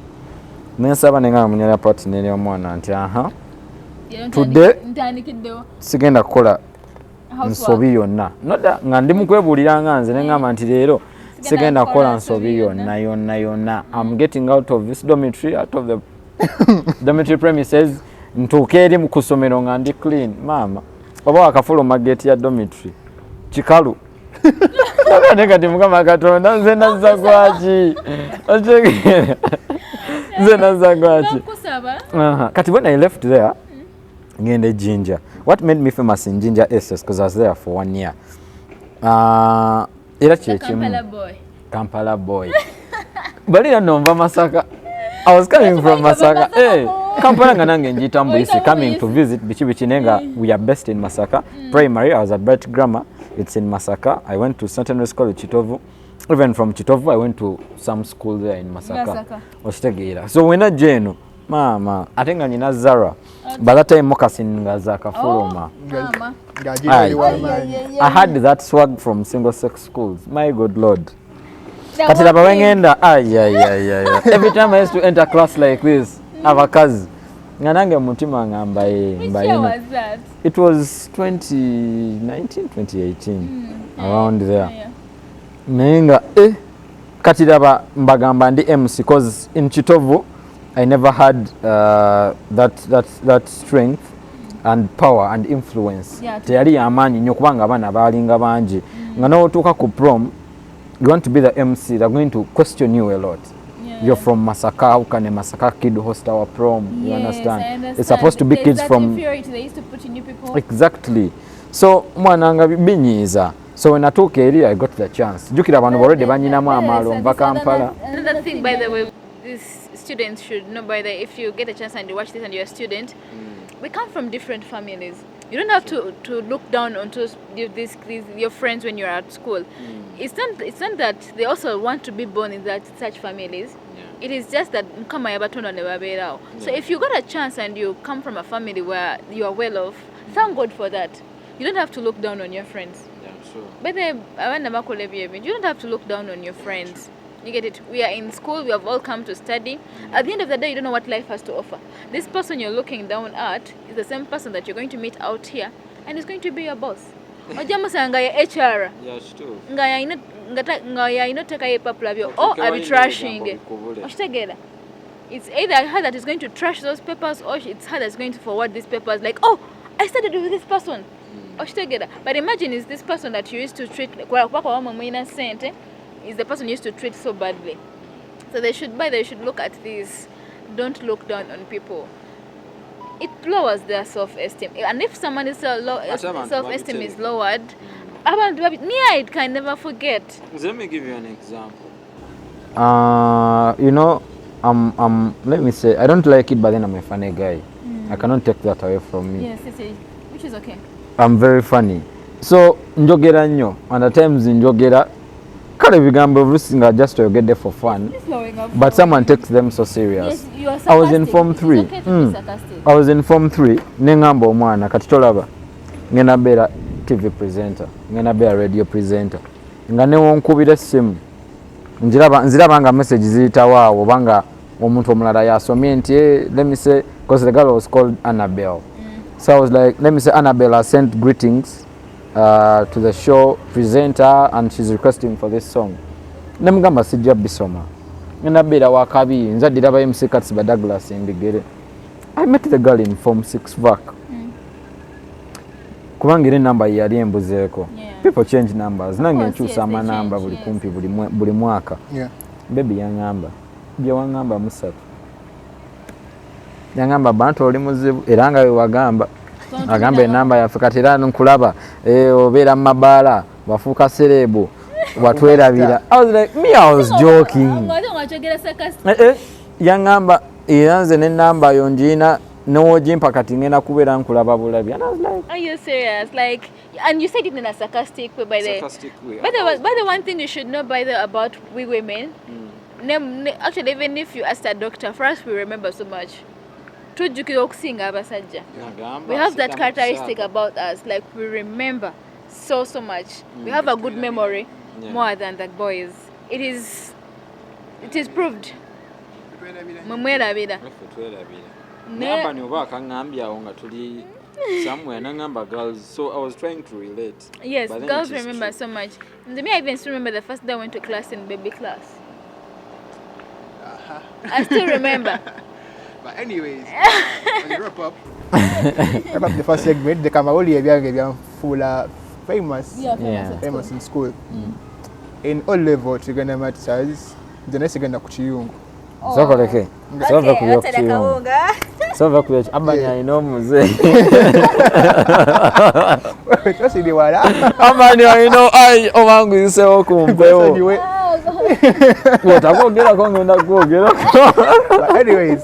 Nensaba nenga munyala partner ne omwana nti today sigenda kukola nsobi yonna. Noda nga ndi mukwebulira nga nze nengamba nti leero sigenda kukola nsobi yonna. I'm getting out of this dormitory, out of the dormitory premises, ntuuke eri mu kusomero nga ndi clean. Mama oba wakafuluma gate ya dormitory kikalu kati Mukama Katonda nze nazza gwaki nze nazza gwaki. Kati when I left there ngende Jinja. What made me famous in Jinja SS because I was there for 1 year. Era Kampala boy. Balira nomva Masaka. I was coming from Masaka. Hey, Kampala nga nange njitambulise coming to visit bichi nenga. We are based in Masaka. Primary, I was at Bright Grammar. It's in Masaka. I went to Centenary School in Chitovu. Even from Chitovu, I went to some school there in Masaka. So when I joined, Mama, I think I'm in Zara. By that time, Moccasin Gazaka Fuloma. I had that swag from single sex schools. My good Lord. Every time I used to enter class like this, have a cousin. Nganange mutima ngamba it was 2019 2018 around there. Nenga kati daba mbagamba ndi MC because in Chitovu I never had that strength and power and influence. Teyali amanyi nnyo kubanga abana balinga bangi. Nga n'otuuka ku prom, you want to be the MC, they're going to question you a lot. You're from Masaka, how can a Masaka kid host our prom? You understand? It's supposed to be kids from... They used to put in new people. Exactly. So, mwananga binyiza. So when I took area, I got the chance. Jukira abantu already banyinamu amalo mva Kampala. Another thing, by the way, these students should know, by the way, if you get a chance and you watch this and you're a student, we come from different families. You don't have to look down onto these your friends when you're at school. It's not that they also want to be born in such families. It is just that so if you got a chance and you come from a family where you are well off, thank God for that. You don't have to look down on your friends. Sure. But you don't have to look down on your friends. You get it? We are in school, we have all come to study. At the end of the day, you don't know what life has to offer. This person you're looking down at is the same person that you're going to meet out here and is going to be your boss. HR. Yes, too. Arbitraging. It's either her that is going to trash those papers or it's her that's going to forward these papers like, oh, I studied with this person. But imagine it's this person that you used to treat is the person you used to treat so badly. So they should look at this. Don't look down on people. It lowers their self-esteem. And if someone's self-esteem is lowered, it can never forget. Let me give you an example. Let me say, I don't like it, but then I'm a funny guy. I cannot take that away from me. Yes, which is okay. I'm very funny. So, njogera nnyo. And at times njogera, kale bigambo everything are just to get there for fun. But someone takes them so serious. Yes, you are sarcastic. I was in Form 3. It's okay to be sarcastic. I was in Form 3. Nengamba omwana kati tolaba. Ngenda beera TV presenter. Ngenda beera radio presenter. Nga newonkubira essimu. Nziraba nga message ziyitawo awo banga omuntu omulala yasomye nti let me say, because the girl was called Annabelle. So I was like, let me say Annabelle has sent greetings to the show presenter and she's requesting for this song. Nemugamba sijja bisoma. Nabira wakabi nzadira ba MC Katsiba Douglas Mbigere. I met the girl in Form 6 VAC. Kubangire number yali embuzeeko. People change numbers. Nange nkyusa ama number buli kumpi buli mwaka. Baby yangamba. Bye wangamba musatu. Yangamba bantu oli muzibu era nga we wagamba. Agamba enamba yaffe kati era nkulaba obeera mu mabaala wafuuka serebu watwerabira. I was like, me, I was joking. Yangamba era nze n'enamba yo ngiina n'owogimpa kati ngenda kubeera nkulaba bulabi. And I was like, are you serious? Like, and you said it in a sarcastic way. By the one thing you should know about we women, Actually, even if you ask a doctor, for us we remember so much. Tujjukira okusinga abasajja. We have that characteristic about us, like we remember so much. We have a good memory more than the boys. It is proved. Mumwerabira. Namba nyoba kangambya nga tuli somewhere nangamba girls, so I was trying to relate. Yes, girls remember so much. And me, I even still remember the first day I went to class in baby class. I still remember. But anyways, wrap up the first segment. The Kamaoli ebyange full famous. Famous in school. In all level trigonometry, the next segment ku kiyungu. Sokoleke. Sova ku kiyungu. Sova ku abanya ino muze. Tosi wala. Abanya ino ai owangu isewo kumpewo. But anyways,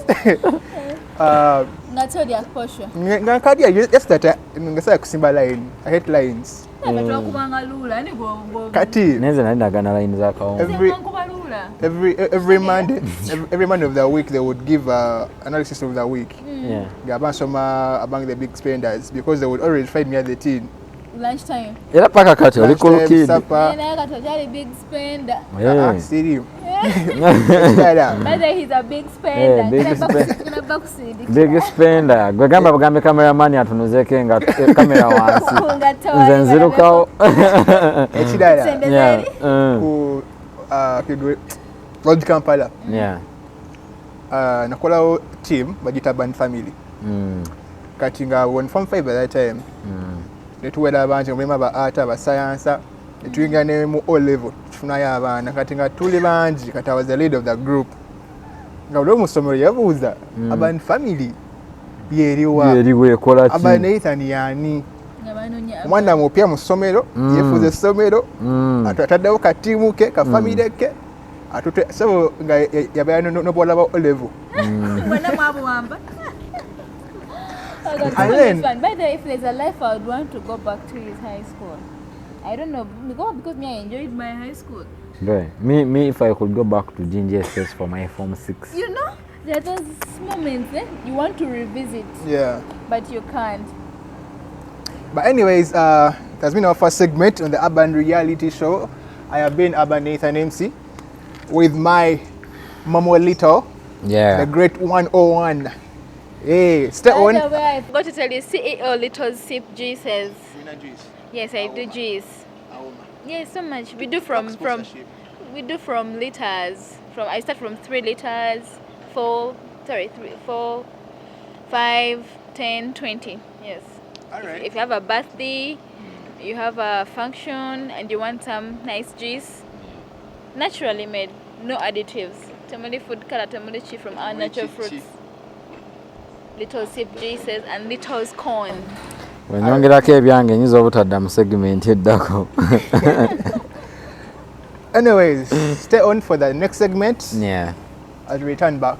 kusimba line headlines. Kati every Monday of the week they would give analysis of the week. Among the big spenders, because they would always find me at the teen. Lunchtime. Era paka kati oli cool kid. Big spender. See Whether he's a big spender. Big spender. Gwegamba bagambe cameraman atunuzeke nga kamera wansi. Nze nzirukawo. Ekidala. Ku Lodge Kampala. Nakola team bagita band family. Kati nga one form 5 by that time. Netuwera abantu mulema ba art aba science netuyinga ne mu O level tufunayo abaana kati nga tuli bangi kati I was the leader of the group nga buli omusomero yabuuza abantu family yeriwe ekola ki Urbaneithan yani omwana mupya mu ssomero yefuza essomero ataddewo ka tiimu ke ka family ke so nga yabeera n'obuwala ba O level. And then, by the way, if there's a life I would want to go back to is high school. I don't know, because me, I enjoyed my high school. Me, if I could go back to GNGSS for my Form 6. You know, there are those moments you want to revisit. Yeah. But you can't. But anyways, that's been our first segment on the Urban Reality Show. I have been Urbaneithan MC with my Momo Little, the great 101. Hey, stay on. By the way, I forgot to tell you, CEO Little Sip juices. Yes, I do juice. Yes, so much. We do from liters. I start from 3 liters, 4, 5, 10, 20. Yes. All right. If you have a birthday, you have a function, and you want some nice juice, naturally made, no additives. Tamale food color, tamale cheap from our natural fruits. Little Sip juices and Little's corn. Wenyongerako ebyange nyiza obutadda mu segment eddako. Anyways, stay on for the next segment. Yeah. I'll return back.